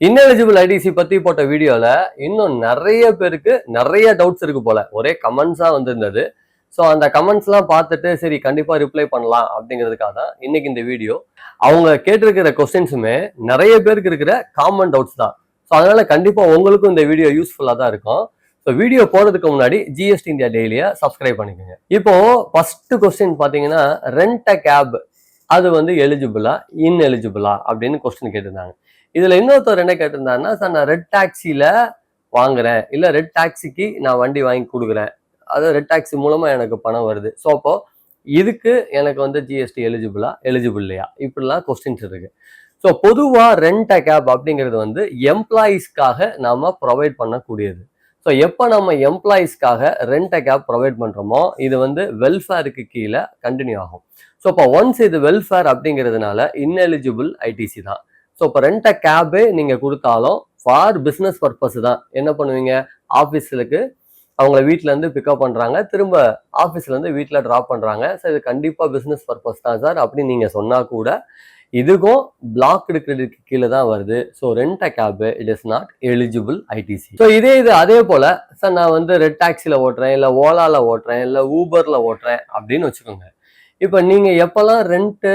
Ineligible ITC பத்தி போட்ட வீடியோல இன்னும் நிறைய பேருக்கு நிறைய டவுட்ஸ் இருக்கு போல. ஒரே கமெண்ட்ஸா வந்திருந்தது. ஸோ அந்த கமெண்ட்ஸ் எல்லாம் பார்த்துட்டு சரி கண்டிப்பா ரிப்ளை பண்ணலாம் அப்படிங்கிறதுக்காக தான் இன்னைக்கு இந்த வீடியோ. அவங்க கேட்டிருக்கிற கொஸ்டின்ஸுமே நிறைய பேருக்கு இருக்கிற காமன் டவுட்ஸ் தான். ஸோ அதனால கண்டிப்பா உங்களுக்கும் இந்த வீடியோ யூஸ்ஃபுல்லா தான் இருக்கும். ஸோ வீடியோ போறதுக்கு முன்னாடி ஜிஎஸ்டி இந்தியா டெய்லியை சப்ஸ்கிரைப் பண்ணிக்கோங்க. இப்போ ஃபர்ஸ்ட் கொஸ்டின் பாத்தீங்கன்னா, ரெண்ட் அ கேப் அது எலிஜிபிளா இன்எலிஜிபிளா அப்படின்னு கொஸ்டின் கேட்டிருந்தாங்க. இதுல இன்னொருத்தர் என்ன கேட்டிருந்தாருன்னா, சார் நான் ரெட் டாக்ஸில வாங்குறேன், இல்ல ரெட் டாக்ஸிக்கு நான் வண்டி வாங்கி கொடுக்குறேன், அதாவது ரெட் டாக்ஸி மூலமா எனக்கு பணம் வருது, ஸோ அப்போ இதுக்கு எனக்கு ஜிஎஸ்டி எலிஜிபிள் இல்லையா, இப்படிலாம் கொஸ்டின்ஸ் இருக்கு. ஸோ பொதுவா ரெண்ட் அ கேப் அப்படிங்கிறது எம்ப்ளாயீஸ்க்காக நாம ப்ரொவைட் பண்ணக்கூடியது. ஸோ எப்போ நம்ம எம்ப்ளாயீஸ்க்காக ரெண்ட் அ கேப் ப்ரொவைட் பண்றோமோ இது வெல்ஃபேருக்கு கீழே கண்டினியூ ஆகும். ஸோ இப்போ ஒன்ஸ் இது வெல்ஃபேர் அப்படிங்கிறதுனால இன்எலிஜிபிள் ஐடிசி தான். ஸோ இப்போ ரெண்ட் அ கேபே நீங்கள் கொடுத்தாலும் ஃபார் பிஸ்னஸ் பர்பஸ் தான். என்ன பண்ணுவீங்க, ஆஃபீஸுக்கு அவங்கள வீட்டிலேருந்து பிக்கப் பண்ணுறாங்க, திரும்ப ஆஃபீஸ்லேருந்து வீட்டில் ட்ராப் பண்ணுறாங்க. ஸோ இது கண்டிப்பாக பிஸ்னஸ் பர்பஸ் தான் சார் அப்படின்னு நீங்கள் சொன்னால் கூட இதுக்கும் பிளாக்டு கிரெடிட் கீழே தான் வருது. So rent a cab it is not eligible ITC. So அதே போல் சார் நான் ரெட் டாக்ஸியில் ஓட்டுறேன், இல்லை ஓலாவில் ஓட்டுறேன், இல்லை ஊபரில் ஓட்டுறேன் அப்படின்னு வச்சுக்கோங்க. இப்போ நீங்கள் எப்போல்லாம் ரெண்ட்டு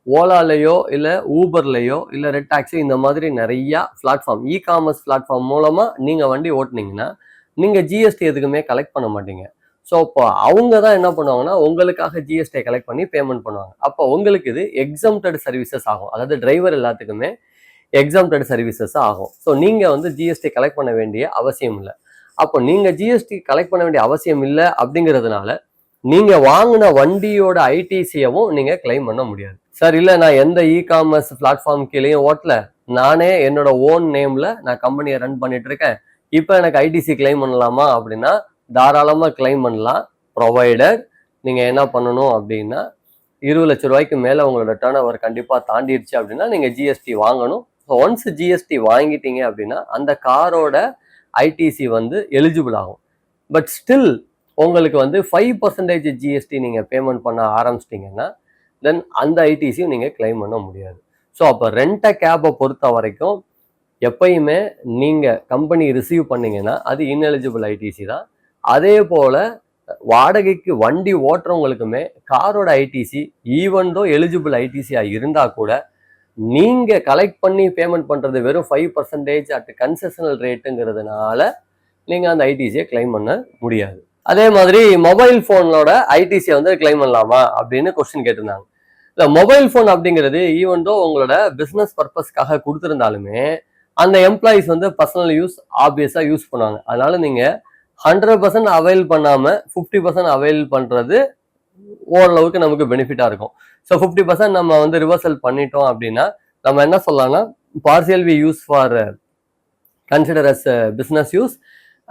ஓலாலையோ இல்லை ஊபர்லையோ இல்லை ரெட் டாக்ஸி இந்த மாதிரி நிறையா பிளாட்ஃபார்ம் இ காமர்ஸ் பிளாட்ஃபார்ம் மூலமாக நீங்கள் வண்டி ஓட்டுனீங்கன்னா நீங்கள் ஜிஎஸ்டி எதுக்குமே கலெக்ட் பண்ண மாட்டீங்க. ஸோ இப்போ அவங்க தான் என்ன பண்ணுவாங்கன்னா உங்களுக்காக ஜிஎஸ்டியை கலெக்ட் பண்ணி பேமெண்ட் பண்ணுவாங்க. அப்போ உங்களுக்கு இது எக்ஸம்டட் சர்வீசஸ் ஆகும். அதாவது டிரைவர் எல்லாத்துக்குமே எக்ஸம்டட் சர்வீசஸ் ஆகும். ஸோ நீங்கள் ஜிஎஸ்டி கலெக்ட் பண்ண வேண்டிய அவசியம் இல்லை. அப்போ நீங்கள் ஜிஎஸ்டி கலெக்ட் பண்ண வேண்டிய அவசியம் இல்லை அப்படிங்கிறதுனால நீங்கள் வாங்கின வண்டியோட ஐடிசியவும் நீங்கள் கிளைம் பண்ண முடியாது. சார் இல்லை நான் எந்த இ காமர்ஸ் பிளாட்ஃபார்ம் கீழேயும் ஓட்டல, நானே என்னோட ஓன் நேம்ல நான் கம்பெனியை ரன் பண்ணிட்டு இருக்கேன், இப்போ எனக்கு ஐடிசி கிளைம் பண்ணலாமா அப்படின்னா தாராளமாக கிளைம் பண்ணலாம். ப்ரொவைடர் நீங்கள் என்ன பண்ணணும் அப்படின்னா 20 லட்ச ரூபாய்க்கு மேலே உங்களோட டர்ன் ஓவர் கண்டிப்பாக தாண்டிடுச்சு அப்படின்னா நீங்கள் ஜிஎஸ்டி வாங்கணும். ஸோ ஒன்ஸ் ஜிஎஸ்டி வாங்கிட்டீங்க அப்படின்னா அந்த காரோட ஐடிசி எலிஜிபிள் ஆகும். பட் ஸ்டில் உங்களுக்கு 5% ஜிஎஸ்டி நீங்கள் பேமெண்ட் பண்ண ஆரம்பிச்சிட்டிங்கன்னா தென் அந்த ஐடிசியும் நீங்கள் கிளைம் பண்ண முடியாது. ஸோ அப்போ ரெண்ட் அ கேபை பொறுத்த வரைக்கும் எப்பயுமே நீங்கள் கம்பெனி ரிசீவ் பண்ணீங்கன்னா அது இன்எலிஜிபிள் ஐடிசி தான். அதே போல் வாடகைக்கு வண்டி ஓட்டுறவங்களுக்குமே காரோட ஐடிசி ஈவன் தோ எலிஜிபிள் ஐடிசியாக இருந்தால் கூட நீங்கள் கலெக்ட் பண்ணி பேமெண்ட் பண்ணுறது வெறும் 5% அட் கன்செஷனல் ரேட்டுங்கிறதுனால நீங்கள் அந்த ஐடிசியை கிளைம் பண்ண முடியாது. அதே மாதிரி மொபைல் ஃபோனோட ஐடிசியை கிளைம் பண்ணலாமா அப்படின்னு கொஸ்டின் கேட்டிருந்தாங்க. இந்த மொபைல் ஃபோன் அப்படிங்கிறது ஈவன் தோ உங்களோட பிஸ்னஸ் பர்பஸ்க்காக கொடுத்துருந்தாலுமே அந்த எம்ப்ளாயிஸ் பர்சனல் யூஸ் ஆப்வியஸாக யூஸ் பண்ணுவாங்க. அதனால நீங்கள் 100% அவைல் பண்ணாமல் 50% அவைல் பண்ணுறது ஓரளவுக்கு நமக்கு பெனிஃபிட்டாக இருக்கும். ஸோ 50% நம்ம ரிவர்சல் பண்ணிட்டோம் அப்படின்னா நம்ம என்ன சொல்லலாம்னா partial we use for consider as business use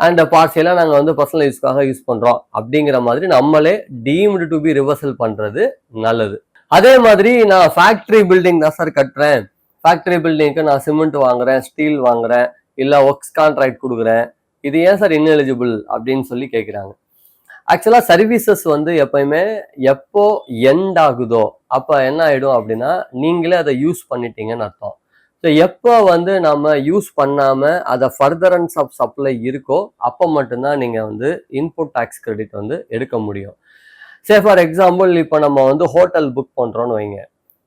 and பார்சியலாக நாங்கள் பர்சனல் யூஸ்க்காக யூஸ் பண்ணுறோம் அப்படிங்கிற மாதிரி நம்மளே டீம்டு டு பி ரிவர்சல் பண்ணுறது நல்லது. அதே மாதிரி நான் ஃபேக்ட்ரி பில்டிங் தான் சார் கட்டுறேன், ஃபேக்ட்ரி பில்டிங்க்கு நான் சிமெண்ட் வாங்குறேன், ஸ்டீல் வாங்குறேன், இல்லை ஒர்க்ஸ் கான்ட்ராக்ட் கொடுக்குறேன், இது ஏன் சார் இன்எலிஜிபிள் அப்படின்னு சொல்லி கேட்குறாங்க. ஆக்சுவலாக சர்வீசஸ் எப்பயுமே எப்போ எண்ட் ஆகுதோ அப்போ என்ன ஆகிடும் அப்படின்னா நீங்களே அதை யூஸ் பண்ணிட்டீங்கன்னு அர்த்தம். ஸோ எப்போ நம்ம யூஸ் பண்ணாமல் அதை ஃபர்தரன்ஸ் ஆஃப் சப்ளை இருக்கோ அப்போ மட்டும்தான் நீங்கள் இன்புட் டேக்ஸ் கிரெடிட் எடுக்க முடியும். சே ஃபார் எக்ஸாம்பிள் இப்போ நம்ம ஹோட்டல் புக் பண்ணுறோன்னு வைங்க.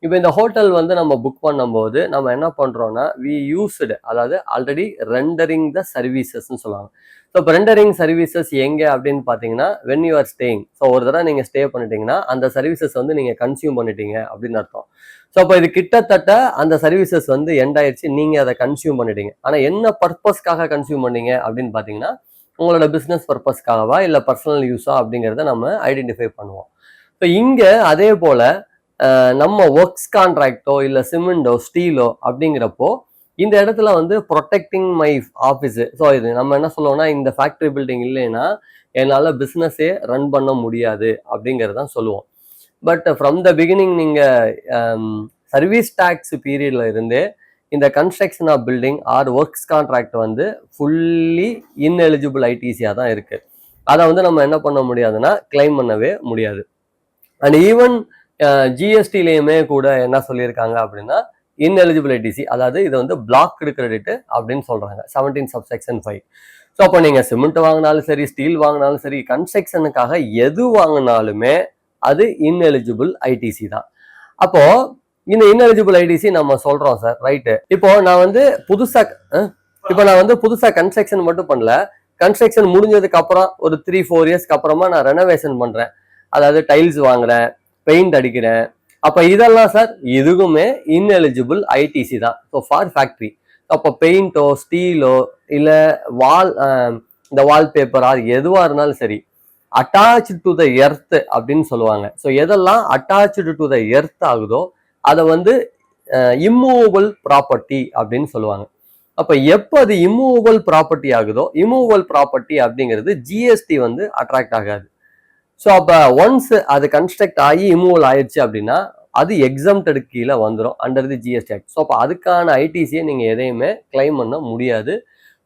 இப்போ இந்த ஹோட்டல் நம்ம புக் பண்ணும்போது நம்ம என்ன பண்ணுறோன்னா வி யூஸ்டு, அதாவது ஆல்ரெடி ரெண்டரிங் த சர்வீசஸ்ன்னு சொல்லுவாங்க. ஸோ இப்போ ரெண்டரிங் சர்வீசஸ் எங்கே அப்படின்னு பார்த்தீங்கன்னா when you are staying. So ஒரு தடவை நீங்கள் ஸ்டே பண்ணிட்டீங்கன்னா அந்த சர்வீசஸ் நீங்கள் கன்சியூம் பண்ணிட்டீங்க அப்படின்னு அர்த்தம். ஸோ அப்போ இது கிட்டத்தட்ட அந்த சர்வீசஸ் எண்ட் ஆயிடுச்சு, நீங்கள் அதை கன்சியூம் பண்ணிட்டீங்க. ஆனால் என்ன பர்பஸ்க்காக கன்சியூம் பண்ணீங்க அப்படின்னு பார்த்தீங்கன்னா உங்களோட பிஸ்னஸ் பர்பஸ்க்காகவா இல்லை பர்சனல் யூஸா அப்படிங்கிறத நம்ம ஐடென்டிஃபை பண்ணுவோம். ஸோ இங்கே அதே போல் நம்ம ஒர்க்ஸ் கான்ட்ராக்டோ இல்லை சிமெண்டோ ஸ்டீலோ அப்படிங்கிறப்போ இந்த இடத்துல ப்ரொடெக்டிங் மை ஆஃபீஸு. ஸோ இது நம்ம என்ன சொல்லுவோம்னா இந்த ஃபேக்ட்ரி பில்டிங் இல்லைன்னா என்னால் பிஸ்னஸே ரன் பண்ண முடியாது அப்படிங்கிறதான் சொல்லுவோம். பட் ஃப்ரம் த பிகினிங் நீங்கள் சர்வீஸ் டேக்ஸ் பீரியட்ல இருந்தே இந்த construction of building or works contract fully ineligible ஐடிசியாக தான் இருக்குது. அதை நம்ம என்ன பண்ண முடியாதுன்னா கிளைம் பண்ணவே முடியாது. அண்ட் ஈவன் ஜிஎஸ்டிலையுமே கூட என்ன சொல்லியிருக்காங்க அப்படின்னா ineligible ITC, அதாவது இது வந்து blocked credit அப்படின்னு சொல்றாங்க 17 subsection 5. ஸோ அப்போ நீங்க சிமெண்ட் வாங்கினாலும் சரி, ஸ்டீல் வாங்கினாலும் சரி, கன்ஸ்ட்ரக்ஷனுக்காக எது வாங்கினாலுமே அது ineligible ITC தான். அப்போ இந்த ineligible ITC நம்ம சொல்றோம் சார், ரைட்டு. இப்போ நான் வந்து புதுசா கன்ஸ்ட்ரக்ஷன் மட்டும் பண்ணல, கன்ஸ்ட்ரக்ஷன் முடிஞ்சதுக்கு அப்புறம் ஒரு 3-4 இயர்ஸ்க்கு அப்புறமா நான் ரெனோவேஷன் பண்றேன், அதாவது டைல்ஸ் வாங்குறேன், பெயிண்ட் அடிக்கிறேன். அப்ப இதெல்லாம் சார் இதுவுமே ineligible ITC தான். So for factory. அப்போ பெயிண்டோ ஸ்டீலோ இல்ல இந்த வால்பேப்பரா எதுவா இருந்தாலும் சரி, அட்டாச் டு த எர்த் அப்படின்னு சொல்லுவாங்க. ஸோ எதெல்லாம் அட்டாச்சு டு த எர்த் ஆகுதோ அதை வந்து இம்மூவபிள் ப்ராப்பர்ட்டி அப்படின்னு சொல்லுவாங்க. அப்ப எப்போ அது இம்மூவபிள் ப்ராப்பர்ட்டி ஆகுதோ, இம்மூவபிள் ப்ராப்பர்ட்டி அப்படிங்கிறது ஜிஎஸ்டி வந்து அட்ராக்ட் ஆகாது. ஸோ அப்போ ஒன்ஸ் அது கன்ஸ்ட்ரக்ட் ஆகி இம்மூவல் ஆயிடுச்சு அப்படின்னா அது எக்ஸம்டட் கீழே வந்துடும் under the GST act. So அப்போ அதுக்கான ஐடிசியை நீங்கள் எதையுமே கிளைம் பண்ண முடியாது.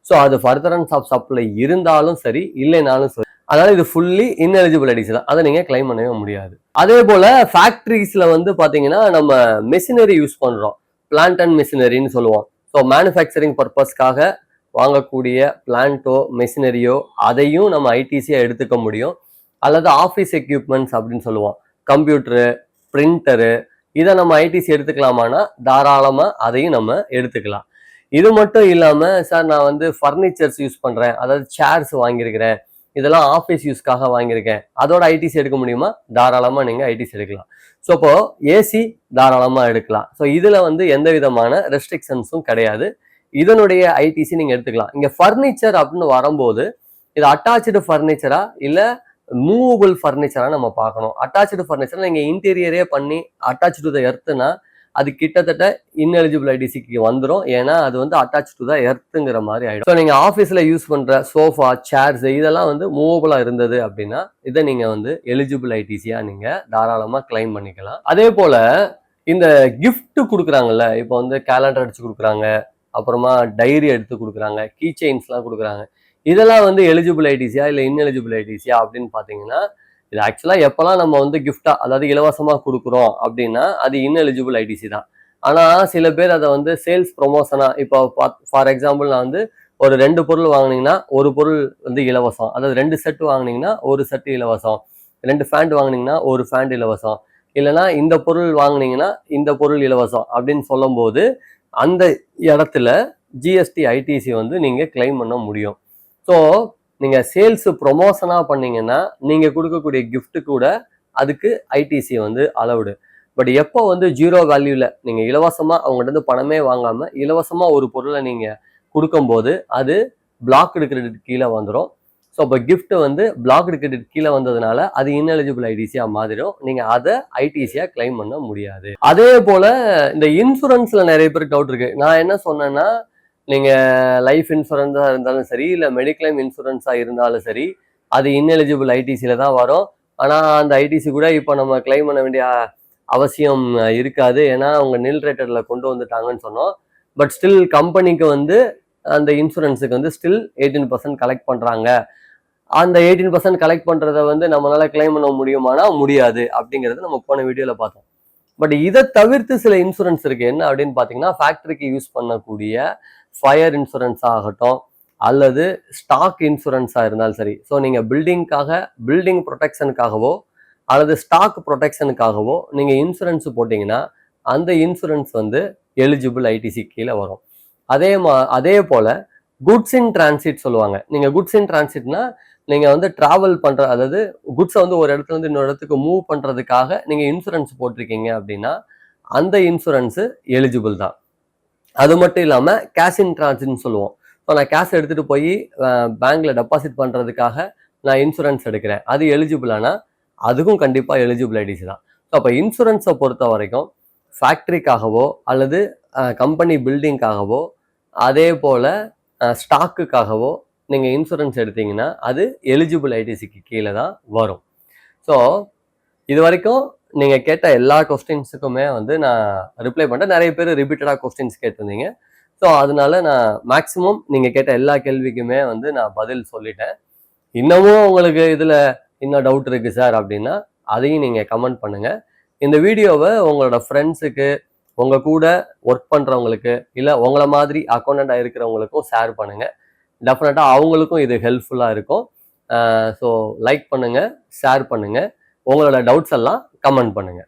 ஸோ அது ஃபர்தரன்ஸ் ஆஃப் சப்ளை இருந்தாலும் சரி, இல்லைனாலும் சரி, அதனால இது ஃபுல்லி ineligible ITC தான். அதை நீங்கள் கிளைம் பண்ணவே முடியாது. அதே போல் ஃபேக்ட்ரிஸில் வந்து பார்த்தீங்கன்னா நம்ம மெஷினரி யூஸ் பண்ணுறோம், பிளான்ட் அண்ட் மெஷினரின்னு சொல்லுவோம். ஸோ மேனுஃபேக்சரிங் பர்பஸ்க்காக வாங்கக்கூடிய பிளான்ட்டோ மெஷினரியோ அதையும் நம்ம ஐடிசியாக எடுத்துக்க முடியும். அல்லது ஆஃபீஸ் எக்யூப்மெண்ட்ஸ் அப்படின்னு சொல்லுவோம், கம்ப்யூட்டரு, பிரிண்டரு, இதை நம்ம ஐடிசி எடுத்துக்கலாமான்னா தாராளமாக அதையும் நம்ம எடுத்துக்கலாம். இது மட்டும் இல்லாமல் சார் நான் வந்து ஃபர்னிச்சர்ஸ் யூஸ் பண்ணுறேன், அதாவது சேர்ஸ் வாங்கியிருக்கிறேன், இதெல்லாம் ஆஃபீஸ் யூஸ்க்காக வாங்கியிருக்கேன், அதோட ஐடிசி எடுக்க முடியுமா? தாராளமாக நீங்கள் ஐடிசி எடுக்கலாம். ஸோ இப்போ ஏசி தாராளமாக எடுக்கலாம். ஸோ இதில் வந்து எந்த விதமான ரெஸ்ட்ரிக்ஷன்ஸும் கிடையாது. இதனுடைய ஐடிசி நீங்கள் எடுத்துக்கலாம். இங்கே ஃபர்னிச்சர் அப்படின்னு வரும்போது இது அட்டாச்சு ஃபர்னிச்சரா இல்லை மூவபிள் ஃபர்னிச்சரா நம்ம பார்க்கணும். அட்டாச்சு ஃபர்னிச்சர் நீங்கள் இன்டீரியரே பண்ணி அட்டாச் டு த எர்த்துனா அது கிட்டத்தட்ட ineligible ஐடிசிக்கு வந்துடும். ஏன்னா அது வந்து அட்டாச் டு த எர்த்துங்கிற மாதிரி ஆயிடும். ஸோ நீங்கள் ஆஃபீஸில் யூஸ் பண்ணுற சோஃபா, சேர்ஸ் இதெல்லாம் வந்து மூவபிளாக இருந்தது அப்படின்னா இதை நீங்கள் வந்து எலிஜிபிள் ஐடிசியாக நீங்கள் தாராளமாக கிளைம் பண்ணிக்கலாம். அதே போல் இந்த கிஃப்ட் கொடுக்குறாங்கல்ல, இப்போ வந்து கேலண்டர் அடிச்சு கொடுக்குறாங்க, அப்புறமா டைரி எடுத்து கொடுக்குறாங்க, கீ செயின்ஸ்லாம் கொடுக்குறாங்க, இதெல்லாம் வந்து எலிஜிபிள் ஐடிசியா இல்லை ineligible ஐடிசியா அப்படின்னு பார்த்தீங்கன்னா இது ஆக்சுவலாக எப்போல்லாம் நம்ம வந்து கிஃப்டா, அதாவது இலவசமாக கொடுக்குறோம் அப்படின்னா அது ineligible ஐடிசி தான். ஆனால் சில பேர் அதை வந்து சேல்ஸ் ப்ரொமோஷனாக, இப்போ ஃபார் எக்ஸாம்பிள் நான் வந்து ஒரு 2 பொருள் வாங்கினீங்கன்னா ஒரு பொருள் வந்து இலவசம், அதாவது 2 செட் வாங்கினீங்கன்னா ஒரு செட் இலவசம், 2 ஃபேண்ட் வாங்கினீங்கன்னா ஒரு ஃபேண்ட் இலவசம், இல்லைன்னா இந்த பொருள் வாங்கினீங்கன்னா இந்த பொருள் இலவசம் அப்படின்னு சொல்லும்போது அந்த இடத்துல ஜிஎஸ்டி ஐடிசி வந்து நீங்கள் கிளைம் பண்ண முடியும். ஸோ நீங்கள் சேல்ஸ் ப்ரொமோஷனாக பண்ணீங்கன்னா நீங்கள் கொடுக்கக்கூடிய கிஃப்ட்டு கூட அதுக்கு ஐடிசி வந்து அலவுடு. பட் எப்போ வந்து ஜீரோ வேல்யூவில் நீங்கள் இலவசமாக அவங்ககிட்ட பணமே வாங்காமல் இலவசமாக ஒரு பொருளை நீங்கள் கொடுக்கும்போது அது பிளாக்டு கிரெடிட் கீழே வந்துடும். ஸோ அப்போ கிஃப்ட் வந்து பிளாக்டு கிரெடிட் கீழே வந்ததுனால அது ineligible ஐடிசியாக மாறிடும். நீங்கள் அதை ஐடிசியாக கிளைம் பண்ண முடியாது. அதே போல் இந்த இன்சூரன்ஸில் நிறைய பேருக்கு டவுட் இருக்குது. நான் என்ன சொன்னேன்னா, நீங்கள் லைஃப் இன்சூரன்ஸாக இருந்தாலும் சரி இல்லை மெடிக்ளைம் இன்சூரன்ஸாக இருந்தாலும் சரி அது ineligible ஐடிசியில் தான் வரும். ஆனால் அந்த ஐடிசி கூட இப்போ நம்ம கிளைம் பண்ண வேண்டிய அவசியம் இருக்காது, ஏன்னா அவங்க நில் ரேட்டடில் கொண்டு வந்துட்டாங்கன்னு சொன்னோம். பட் ஸ்டில் கம்பெனிக்கு வந்து அந்த இன்சூரன்ஸுக்கு வந்து ஸ்டில் 18% கலெக்ட் பண்ணுறாங்க. அந்த 18% கலெக்ட் பண்ணுறத வந்து நம்மளால கிளைம் பண்ண முடியுமானா முடியாது அப்படிங்கிறது நம்ம போன வீடியோவில் பார்த்தோம். பட் இதை தவிர்த்து சில இன்சூரன்ஸ் இருக்கு. என்ன அப்படின்னு பார்த்தீங்கன்னா, ஃபேக்ட்ரிக்கு யூஸ் பண்ணக்கூடிய ஃபயர் இன்சூரன்ஸ் ஆகட்டும் அல்லது ஸ்டாக் இன்சூரன்ஸாக இருந்தாலும் சரி. ஸோ நீங்கள் பில்டிங் ப்ரொடெக்ஷனுக்காகவோ அல்லது ஸ்டாக் ப்ரொடெக்ஷனுக்காகவோ நீங்கள் இன்சூரன்ஸ் போட்டிங்கன்னா அந்த இன்சூரன்ஸ் வந்து எலிஜிபிள் ஐடிசி கீழே வரும். அதே போல் குட்ஸ் இன் டிரான்சிட் சொல்லுவாங்க. நீங்கள் குட்ஸ் இன் டிரான்சிட்னா நீங்கள் வந்து ட்ராவல் பண்ணுற, அதாவது குட்ஸை வந்து ஒரு இடத்துல இருந்து இன்னொரு இடத்துக்கு மூவ் பண்ணுறதுக்காக நீங்கள் இன்சூரன்ஸ் போட்டிருக்கீங்க அப்படின்னா அந்த இன்சூரன்ஸு எலிஜிபிள் தான். அது மட்டும் இல்லாமல் கேஷ் இன் டிரான்சிட்னு சொல்லுவோம். ஸோ நான் கேஷ் எடுத்துகிட்டு போய் பேங்க்கில் டெபாசிட் பண்ணுறதுக்காக நான் இன்சூரன்ஸ் எடுக்கிறேன், அது எலிஜிபிளானா அதுக்கும் கண்டிப்பாக எலிஜிபிள் ஐடிசி தான். ஸோ அப்போ இன்சூரன்ஸை பொறுத்த வரைக்கும் ஃபேக்ட்ரிக்காகவோ அல்லது கம்பெனி பில்டிங்காகவோ அதே போல் ஸ்டாக்குக்காகவோ நீங்கள் இன்சூரன்ஸ் எடுத்தீங்கன்னா அது எலிஜிபிள் ஐடிசிக்கு கீழே தான் வரும். ஸோ இது வரைக்கும் நீங்கள் கேட்ட எல்லா கொஸ்டின்ஸுக்குமே வந்து நான் ரிப்ளை பண்ணுறேன். நிறைய பேர் ரிப்பீட்டடாக கொஸ்டின்ஸ் கேட்டிருந்தீங்க. ஸோ அதனால நான் மேக்ஸிமம் நீங்கள் கேட்ட எல்லா கேள்விக்குமே வந்து நான் பதில் சொல்லிட்டேன். இன்னமும் உங்களுக்கு இதில் இன்னும் டவுட் இருக்குது சார் அப்படின்னா அதையும் நீங்கள் கமெண்ட் பண்ணுங்கள். இந்த வீடியோவை உங்களோட ஃப்ரெண்ட்ஸுக்கு உங்க கூட ஒர்க் பண்றவங்களுக்கு இல்லை உங்களை மாதிரி அக்கௌண்டண்டா இருக்கிறவங்களுக்கும் ஷேர் பண்ணுங்க. டெஃபினட்டா அவங்களுக்கும் இது ஹெல்ப்ஃபுல்லா இருக்கும். ஸோ லைக் பண்ணுங்க, ஷேர் பண்ணுங்க, உங்களோட டவுட்ஸ் எல்லாம் கமெண்ட் பண்ணுங்க.